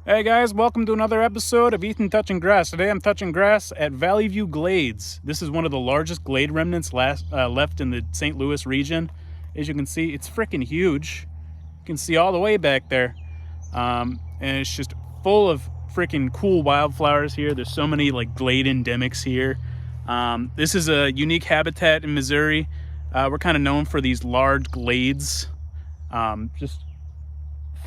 Hey guys, welcome to another episode of Ethan Touching Grass. Today I'm touching grass at Valley View Glades. This is one of the largest glade remnants left in the St. Louis region. As you can see, it's freaking huge. You can see all the way back there. And it's just full of freaking cool wildflowers here. There's so many like glade endemics here. This is a unique habitat in Missouri. We're kind of known for these large glades. Just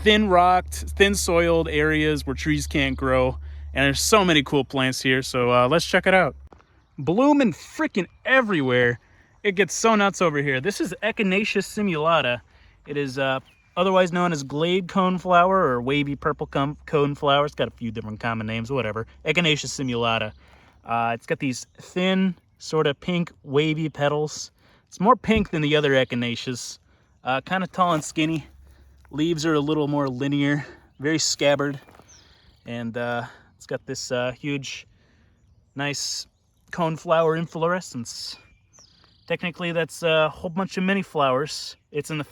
thin-rocked, thin-soiled areas where trees can't grow. And there's so many cool plants here, so let's check it out. Blooming freaking everywhere. It gets so nuts over here. This is Echinacea simulata. It is otherwise known as glade coneflower or wavy purple coneflower. It's got a few different common names, whatever. Echinacea simulata. It's got these thin, sort of pink, wavy petals. It's more pink than the other echinaceas. Kind of tall and skinny. Leaves are a little more linear, very scabbard, and it's got this huge, nice coneflower inflorescence. Technically, that's a whole bunch of mini flowers. It's in the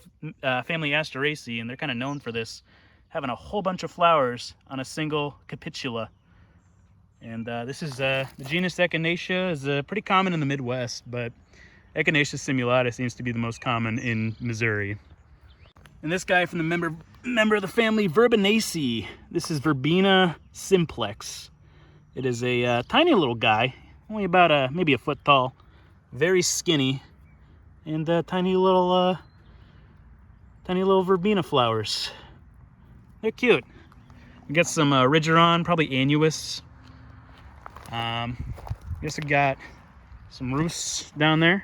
family Asteraceae, and they're kind of known for this, having a whole bunch of flowers on a single capitula. And this is the genus Echinacea is pretty common in the Midwest, but Echinacea simulata seems to be the most common in Missouri. And this guy from the member of the family Verbanaceae. This is Verbena simplex. It is a tiny little guy, only about maybe a foot tall, very skinny, and tiny little verbena flowers. They're cute. We got some Rigeron, probably annuus. Guess we got some rhus down there,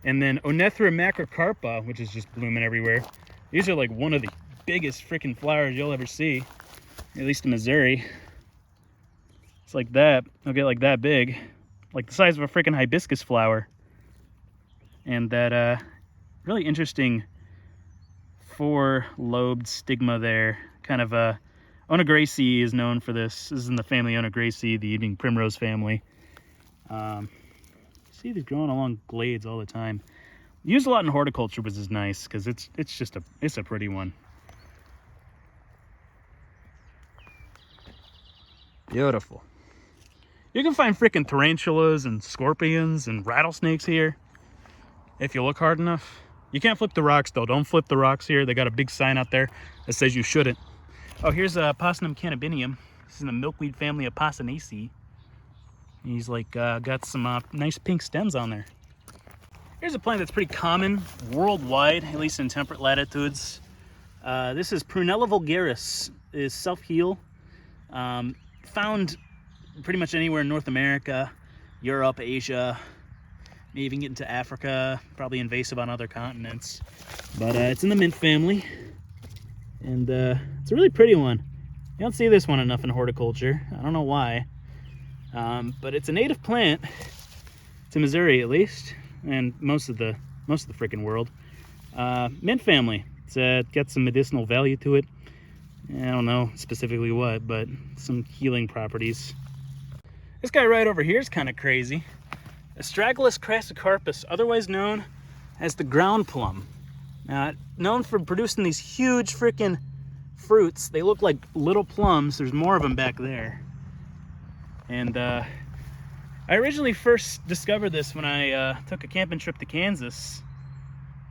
and then Onethra macrocarpa, which is just blooming everywhere. These are like one of the biggest freaking flowers you'll ever see, at least in Missouri. It's like that. They'll get like that big, like the size of a freaking hibiscus flower. And that really interesting four-lobed stigma there. Kind of Onagraceae is known for this. This is in the family Onagraceae, the evening primrose family. See these growing along glades all the time. Used a lot in horticulture, which is nice because it's a pretty one. Beautiful. You can find freaking tarantulas and scorpions and rattlesnakes here if you look hard enough. You can't flip the rocks though. Don't flip the rocks here. They got a big sign out there that says you shouldn't. Oh, here's Posnum cannabinium. This is in the milkweed family of Posinaceae. He's like got some nice pink stems on there. Here's a plant that's pretty common worldwide, at least in temperate latitudes. This is Prunella vulgaris. Is self-heal. Found pretty much anywhere in North America, Europe, Asia, maybe even get into Africa, probably invasive on other continents. But it's in the mint family, and it's a really pretty one. You don't see this one enough in horticulture. I don't know why. But it's a native plant to Missouri, at least. And most of the freaking world. Mint family. It's got some medicinal value to it. I don't know specifically what, but some healing properties. This guy right over here is kind of crazy. Astragalus crassicarpus, otherwise known as the ground plum. Known for producing these huge freaking fruits. They look like little plums. There's more of them back there. And I originally first discovered this when I took a camping trip to Kansas,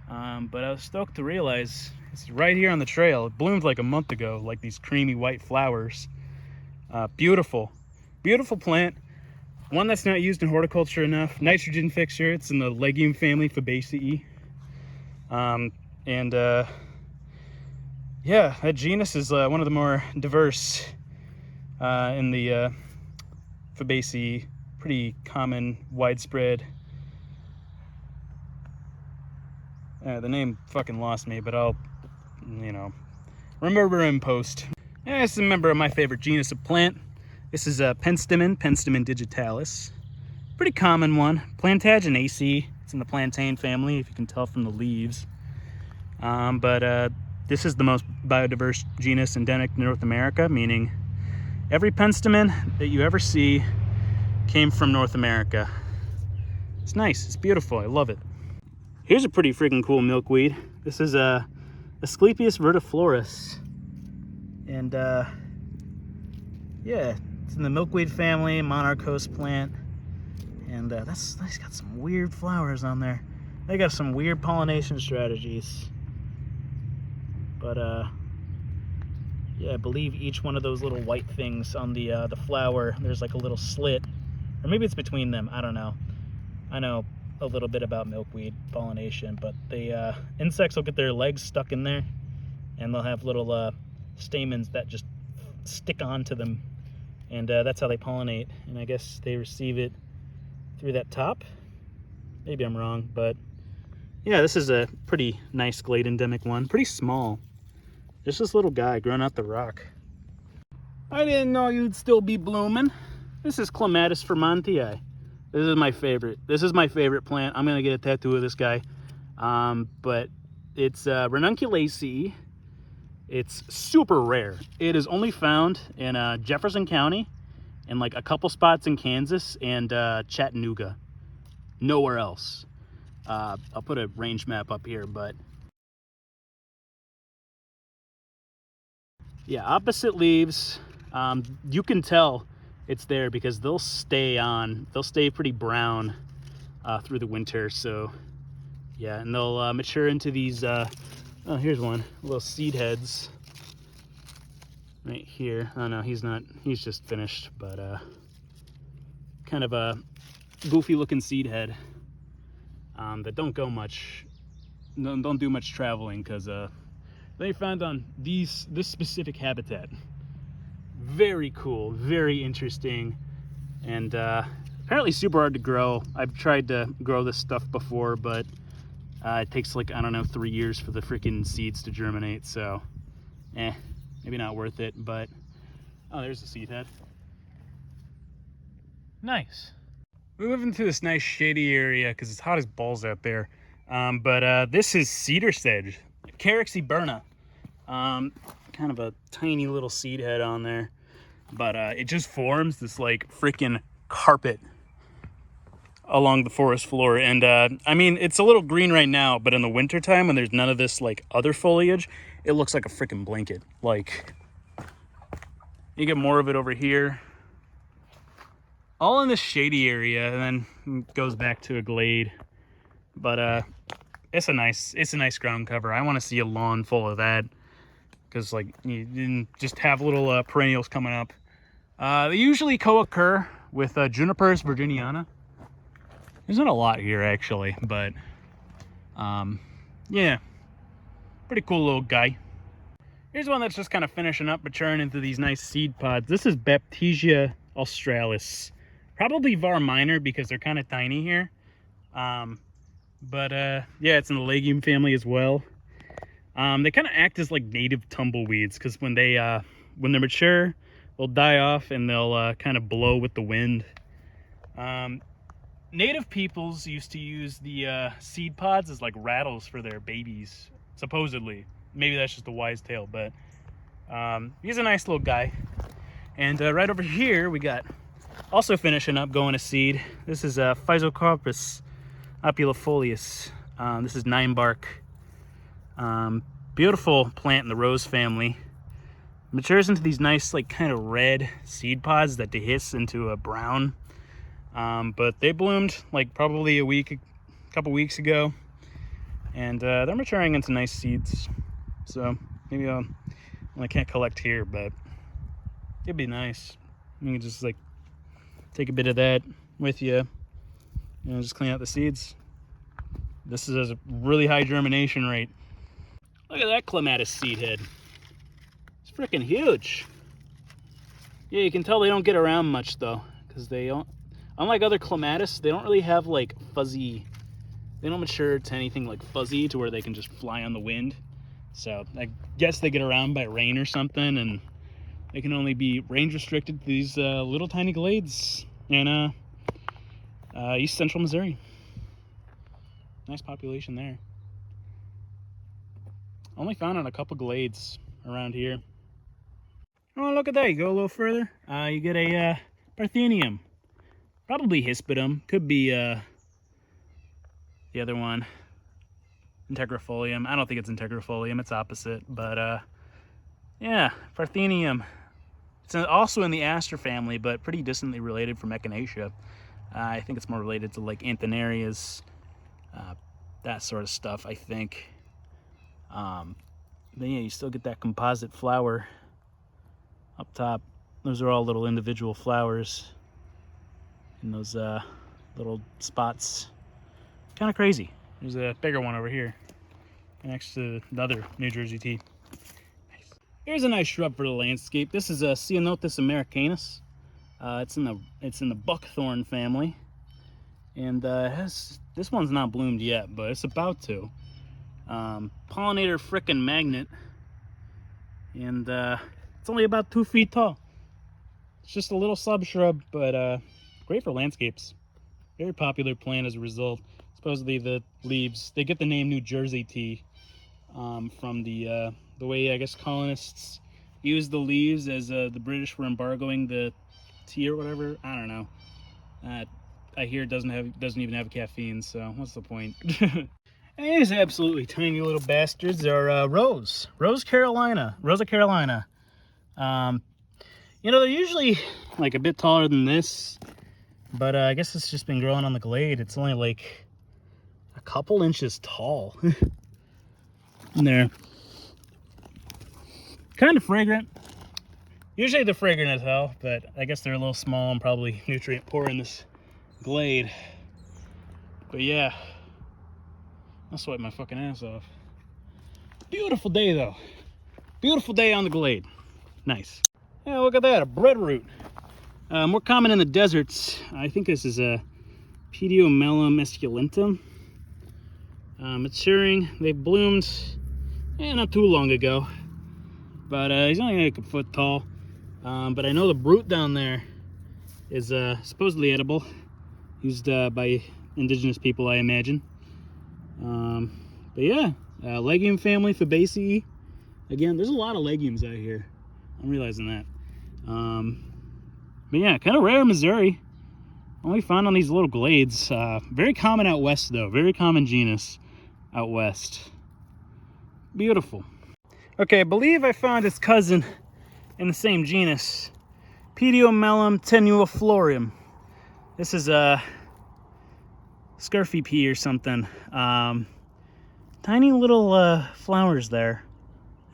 but I was stoked to realize it's right here on the trail. It bloomed like a month ago, like these creamy white flowers. Beautiful, beautiful plant. One that's not used in horticulture enough. Nitrogen fixture. It's in the legume family Fabaceae. Yeah, that genus is one of the more diverse in the Fabaceae. Pretty common, widespread. The name fucking lost me, but I'll, remember in post. This is a member of my favorite genus of plant. This is Penstemon digitalis. Pretty common one. Plantaginaceae. It's in the plantain family, if you can tell from the leaves. But this is the most biodiverse genus endemic to North America, meaning every Penstemon that you ever see came from North America. It's nice. It's beautiful. I love it. Here's a pretty freaking cool milkweed. This is Asclepias vertiflorus. And yeah, it's in the milkweed family, monarch host plant. And that's got some weird flowers on there. They got some weird pollination strategies. But yeah, I believe each one of those little white things on the flower, there's like a little slit, or maybe it's between them. I don't know. I know a little bit about milkweed pollination, but the insects will get their legs stuck in there, and they'll have little stamens that just stick onto them, and that's how they pollinate. And I guess they receive it through that top. Maybe I'm wrong, but yeah, this is a pretty nice glade endemic one. Pretty small. Just this little guy growing out the rock. I didn't know you'd still be blooming. This is Clematis vermontii. This is my favorite. This is my favorite plant. I'm gonna get a tattoo of this guy. But it's Ranunculaceae. It's super rare. It is only found in Jefferson County and like a couple spots in Kansas and Chattanooga. Nowhere else. I'll put a range map up here, but yeah, opposite leaves. You can tell it's there because they'll stay pretty brown through the winter. So yeah, and they'll mature into these, oh, here's one, little seed heads right here. Oh no, he's just finished, but kind of a goofy looking seed head that don't do much traveling because they found on this specific habitat. Very cool, very interesting, and apparently super hard to grow. I've tried to grow this stuff before, but it takes like, I don't know, 3 years for the freaking seeds to germinate, so maybe not worth it. But oh, there's the seed head. Nice. We live into this nice shady area because it's hot as balls out there. But this is cedar sedge, Carex eburna. Kind of a tiny little seed head on there, but it just forms this like freaking carpet along the forest floor. And I mean, it's a little green right now, but in the winter time when there's none of this like other foliage, it looks like a freaking blanket. Like, you get more of it over here, all in this shady area, and then it goes back to a glade. But it's a nice ground cover. I want to see a lawn full of that, because like you didn't just have little perennials coming up. They usually co-occur with Junipers virginiana. There's not a lot here actually, but yeah, pretty cool little guy. Here's one that's just kind of finishing up, maturing into these nice seed pods. This is Baptisia australis, probably var minor because they're kind of tiny here. But yeah, it's in the legume family as well. They kind of act as like native tumbleweeds because when they're mature, they'll die off and they'll kind of blow with the wind. Native peoples used to use the seed pods as like rattles for their babies, supposedly. Maybe that's just a wise tale, but he's a nice little guy. And right over here, we got also finishing up, going to seed. This is Physocarpus opulifolius. This is 9-bark. Beautiful plant in the rose family. Matures into these nice, like, kind of red seed pods that dehisce into a brown. But they bloomed like probably a couple weeks ago, and they're maturing into nice seeds. So maybe well, I can't collect here, but it'd be nice. You can just like take a bit of that with you, just clean out the seeds. This is a really high germination rate. Look at that clematis seed head. It's freaking huge. Yeah, you can tell they don't get around much though, because they don't, unlike other clematis, they don't really have like fuzzy, they don't mature to anything like fuzzy to where they can just fly on the wind. So I guess they get around by rain or something, and they can only be range restricted to these little tiny glades in east central Missouri. Nice population there. Only found on a couple glades around here. Oh, look at that. You go a little further, you get a Parthenium. Probably Hispidum. Could be the other one, Integrifolium. I don't think it's Integrifolium. It's opposite. But yeah, Parthenium. It's also in the aster family, but pretty distantly related from Echinacea. I think it's more related to like Anthenarias, that sort of stuff, I think. But yeah, you still get that composite flower up top. Those are all little individual flowers in those little spots. Kind of crazy. There's a bigger one over here next to another New Jersey tea. Nice. Here's a nice shrub for the landscape. This is a Ceanothus americanus. It's in the buckthorn family, and this one's not bloomed yet, but it's about to. Pollinator frickin' magnet, and it's only about 2 feet tall. It's just a little sub-shrub, but great for landscapes. Very popular plant as a result. Supposedly the leaves, they get the name New Jersey tea from the way, I guess, colonists used the leaves as the British were embargoing the tea or whatever. I don't know. I hear it doesn't even have caffeine, so what's the point? And these absolutely tiny little bastards are Rosa Carolina. You know, they're usually like a bit taller than this, but I guess it's just been growing on the glade. It's only like a couple inches tall. And they're kind of fragrant. Usually they're fragrant as hell, but I guess they're a little small and probably nutrient poor in this glade. But yeah, I'll sweat my fucking ass off. Beautiful day though. Beautiful day on the glade. Nice. Yeah, look at that, a breadroot. More common in the deserts. I think this is a Pediomelum esculentum. Maturing. They bloomed not too long ago, but he's only like a foot tall. But I know the root down there is supposedly edible, used by indigenous people, I imagine. But yeah, legume family, Fabaceae. Again, there's a lot of legumes out here. I'm realizing that. But yeah, kind of rare in Missouri. Only found on these little glades. Very common out west though. Very common genus out west. Beautiful. Okay, I believe I found its cousin in the same genus. Pediomelum tenuiflorum. This is a scurfy pea or something. Tiny little flowers there.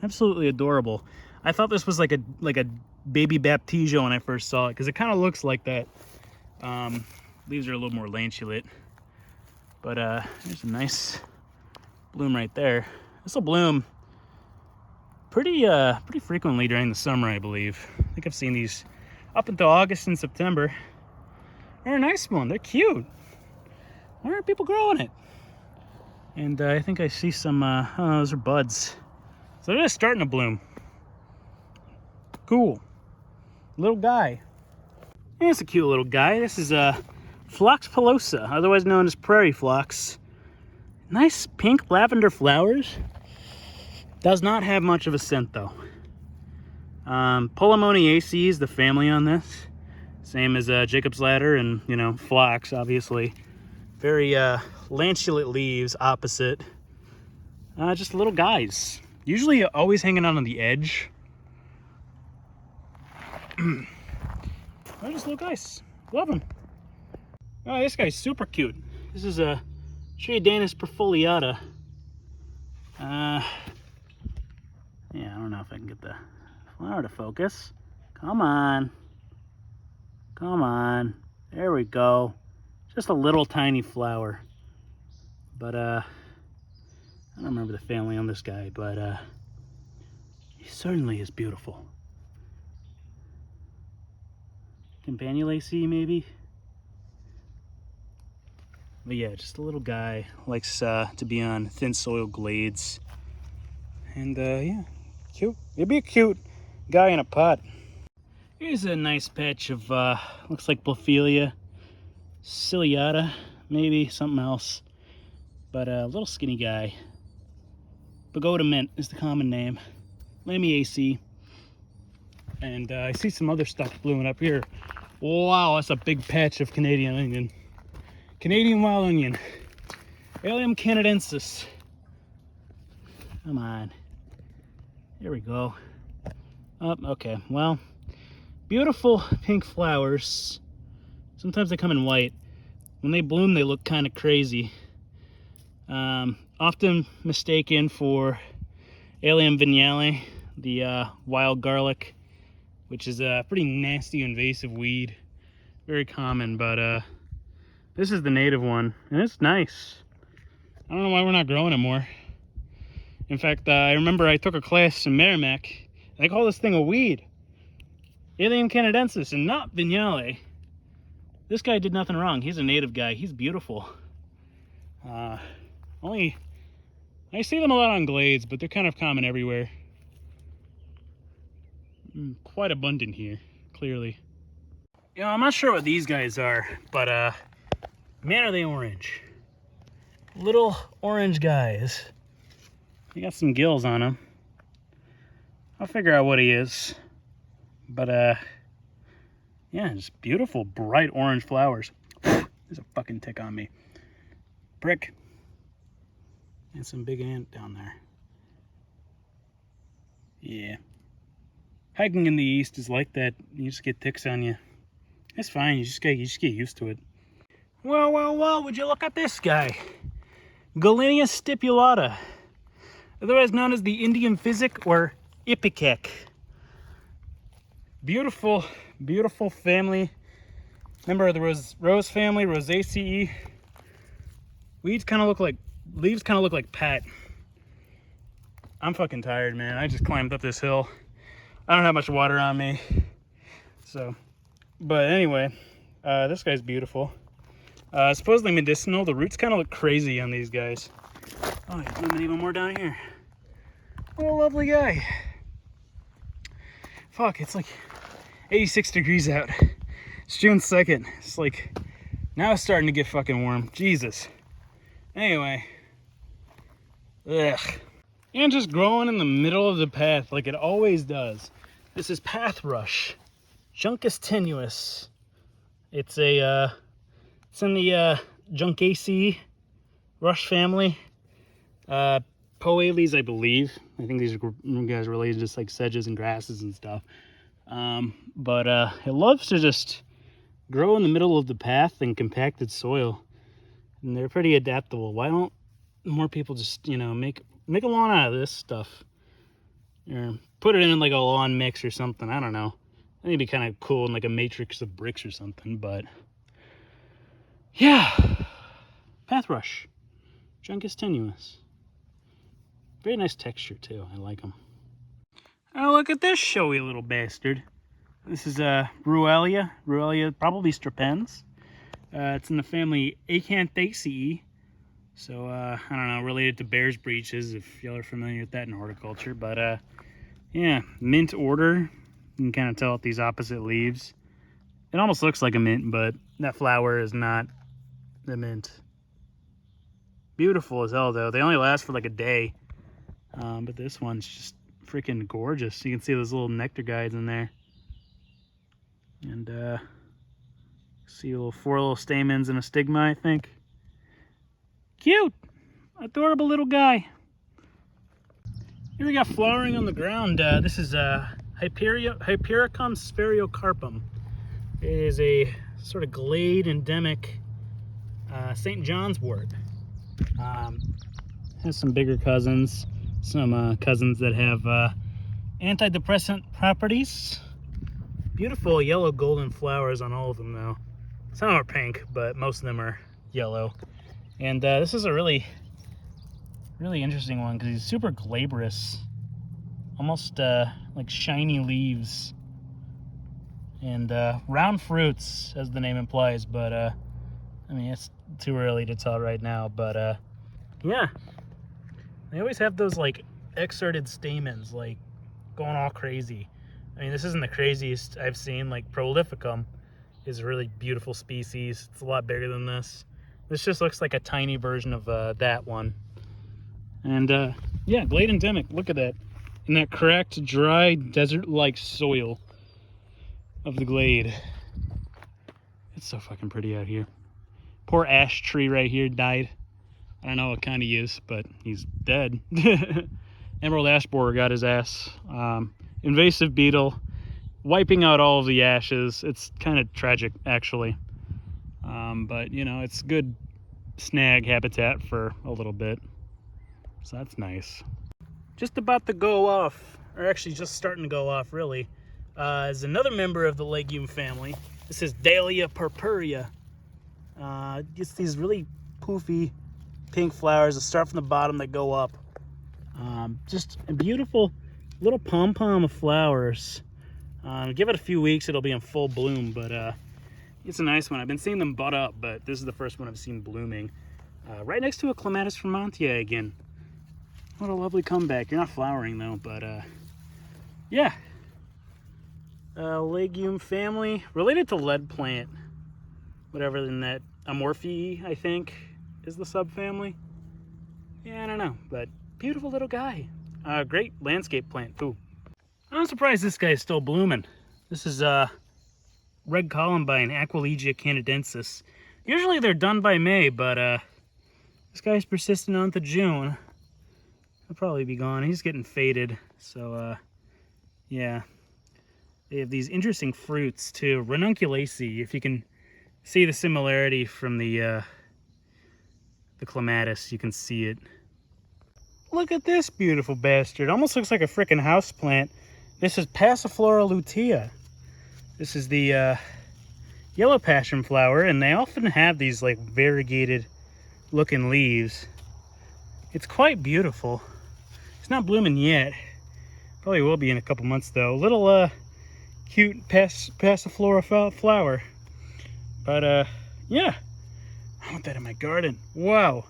Absolutely adorable. I thought this was like a baby baptisia when I first saw it, because it kind of looks like that. Leaves are a little more lanceolate, but there's a nice bloom right there. This will bloom pretty frequently during the summer, I believe. I think I've seen these up until August and September. They're a nice one. They're cute. Why aren't people growing it? And I think I see some. Oh, those are buds. So they're just starting to bloom. Cool. Little guy. Yeah, it's a cute little guy. This is Phlox pilosa, otherwise known as prairie phlox. Nice pink lavender flowers. Does not have much of a scent though. Polemoniaceae is the family on this. Same as Jacob's ladder and, you know, phlox, obviously. Very lanceolate leaves, opposite. Just little guys. Usually always hanging out on the edge. They're just little guys. Love them. Oh, this guy's super cute. This is a Triadanus perfoliata. Yeah, I don't know if I can get the flower to focus. Come on. Come on. There we go. Just a little tiny flower. But, I don't remember the family on this guy, but, he certainly is beautiful. Campanulaceae, maybe? But yeah, just a little guy. Likes to be on thin soil glades. And, yeah, cute. It'd be a cute guy in a pot. Here's a nice patch of, looks like Blephalia ciliata, maybe something else. But a little skinny guy. Pagoda mint is the common name. Lamiaceae. And I see some other stuff blooming up here. Wow, that's a big patch of Canadian onion. Canadian wild onion. Allium canadensis. Come on. Here we go. Oh, okay. Well, Beautiful pink flowers. Sometimes they come in white. When they bloom, they look kind of crazy. Often mistaken for Allium vignale, the wild garlic, which is a pretty nasty invasive weed. Very common, but this is the native one, and it's nice. I don't know why we're not growing it more. In fact, I remember I took a class in Merrimack, and they call this thing a weed. Allium canadensis, and not vignale. This guy did nothing wrong. He's a native guy. He's beautiful. I see them a lot on glades, but they're kind of common everywhere. Quite abundant here, clearly. You know, I'm not sure what these guys are, but man, are they orange. Little orange guys. He got some gills on him. I'll figure out what he is. But yeah, just beautiful, bright orange flowers. There's a fucking tick on me. Brick. And some big ant down there. Yeah. Hiking in the east is like that. You just get ticks on you. It's fine. You just get used to it. Well, would you look at this guy? Gallinia stipulata, otherwise known as the Indian physic or ipecac. Beautiful, beautiful family. Member of the rose family, Rosaceae. Leaves kind of look like Pat. I'm fucking tired, man. I just climbed up this hill. I don't have much water on me. So, but anyway, this guy's beautiful. Supposedly medicinal. The roots kind of look crazy on these guys. Oh, he's blooming even more down here. What a lovely guy. Fuck, it's like 86 degrees out. It's June 2nd. It's like, now it's starting to get fucking warm. Jesus. Anyway. Ugh. And just growing in the middle of the path like it always does. This is path rush. Juncus tenuis. It's a, it's in the Juncaceae rush family. Poales, I believe. I think these are guys related to just like sedges and grasses and stuff. But it loves to just grow in the middle of the path in compacted soil. And they're pretty adaptable. Why don't more people just, you know, make a lawn out of this stuff? Or put it in like a lawn mix or something. I don't know. I think it'd be kind of cool in like a matrix of bricks or something. But yeah, path rush, Juncus tenuis. Very nice texture too. I like them. Oh, look at this showy little bastard. This is Ruellia, probably strepens. It's in the family Acanthaceae. So, I don't know, related to bear's breeches, if y'all are familiar with that in horticulture. But, yeah, mint order. You can kind of tell with these opposite leaves. It almost looks like a mint, but that flower is not the mint. Beautiful as hell, though. They only last for like a day. But this one's just freaking gorgeous. You can see those little nectar guides in there. And, see four little stamens and a stigma, I think. Cute! Adorable little guy. Here we got flowering on the ground. This is Hypericum sphaerocarpum. It is a sort of glade endemic St. John's wort. Has some bigger cousins. Some cousins that have antidepressant properties. Beautiful yellow golden flowers on all of them though. Some are pink, but most of them are yellow. And this is a really interesting one because he's super glabrous. Almost like shiny leaves. And round fruits, as the name implies, but I mean, it's too early to tell right now, but yeah. They always have those like exerted stamens, like going all crazy. I mean, this isn't the craziest I've seen. Like Prolificum is a really beautiful species. It's a lot bigger than this. This just looks like a tiny version of that one. And yeah, glade endemic. Look at that. In that cracked, dry, desert-like soil of the glade. It's so fucking pretty out here. Poor ash tree right here died. I don't know what kind he is, but he's dead. Emerald ash borer got his ass. Invasive beetle. wiping out all of the ashes. It's kind of tragic, actually. But, you know, it's good snag habitat for a little bit. So that's nice. Just about to go off, or actually just starting to go off, really, is another member of the legume family. This is Dahlia purpurea. It's these really poofy pink flowers that start from the bottom that go up. Just a beautiful little pom-pom of flowers. Give it a few weeks, it'll be in full bloom, but it's a nice one. I've been seeing them bud up, but this is the first one I've seen blooming. Right next to a Clematis Vermontii again. What a lovely comeback. You're not flowering though, but yeah. Legume family, related to lead plant. Whatever in that Amorphae, I think, is the subfamily. Yeah, I don't know, but beautiful little guy. Great landscape plant too. I'm surprised this guy is still blooming. This is Red Columbine, Aquilegia canadensis. Usually they're done by May, but this guy's persistent on to June. He'll probably be gone. He's getting faded, so yeah. They have these interesting fruits too. Ranunculaceae, if you can see the similarity from the clematis, you can see it. Look at this beautiful bastard. Almost looks like a frickin' house plant. This is Passiflora lutea. This is the yellow passion flower, and they often have these like variegated looking leaves. It's quite beautiful. It's not blooming yet. Probably will be in a couple months though. Little cute Passiflora flower. But yeah, I want that in my garden. Wow.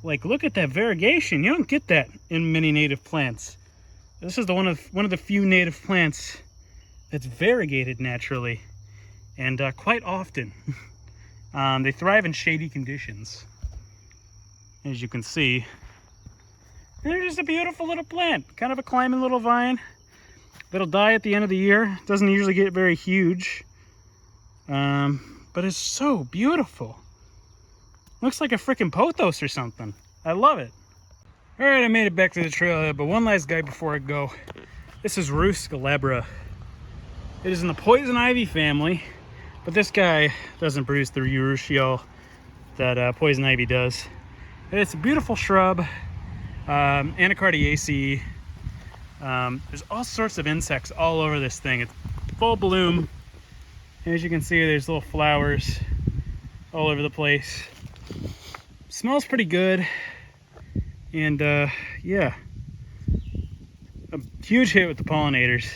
Like, look at that variegation. You don't get that in many native plants. This is one of the few native plants that's variegated naturally, and quite often. They thrive in shady conditions, as you can see. And they're just a beautiful little plant, kind of a climbing little vine that'll die at the end of the year. Doesn't usually get very huge, but it's so beautiful. Looks like a freaking pothos or something. I love it. All right, I made it back to the trail, but one last guy before I go. This is Rus scalabra. It is in the poison ivy family, but this guy doesn't produce the urushiol that poison ivy does. It's a beautiful shrub, Anacardiaceae. There's all sorts of insects all over this thing. It's full bloom. And as you can see, there's little flowers all over the place. Smells pretty good. And yeah, a huge hit with the pollinators.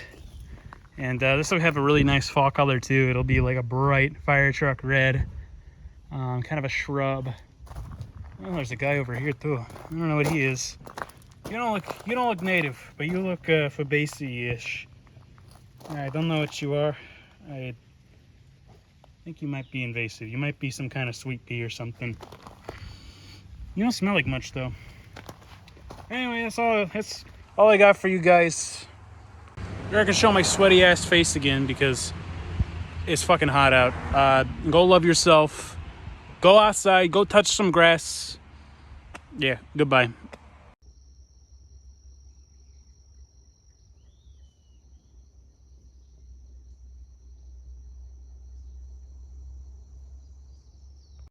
And this will have a really nice fall color too. It'll be like a bright fire truck red, kind of a shrub. Oh, there's a guy over here too. I don't know what he is. You don't look native, but you look Fabaceae-ish. I don't know what you are. I think you might be invasive. You might be some kind of sweet pea or something. You don't smell like much though. Anyway, that's all I got for you guys. Here I can show my sweaty ass face again because it's fucking hot out. Go love yourself. Go outside. Go touch some grass. Yeah, goodbye.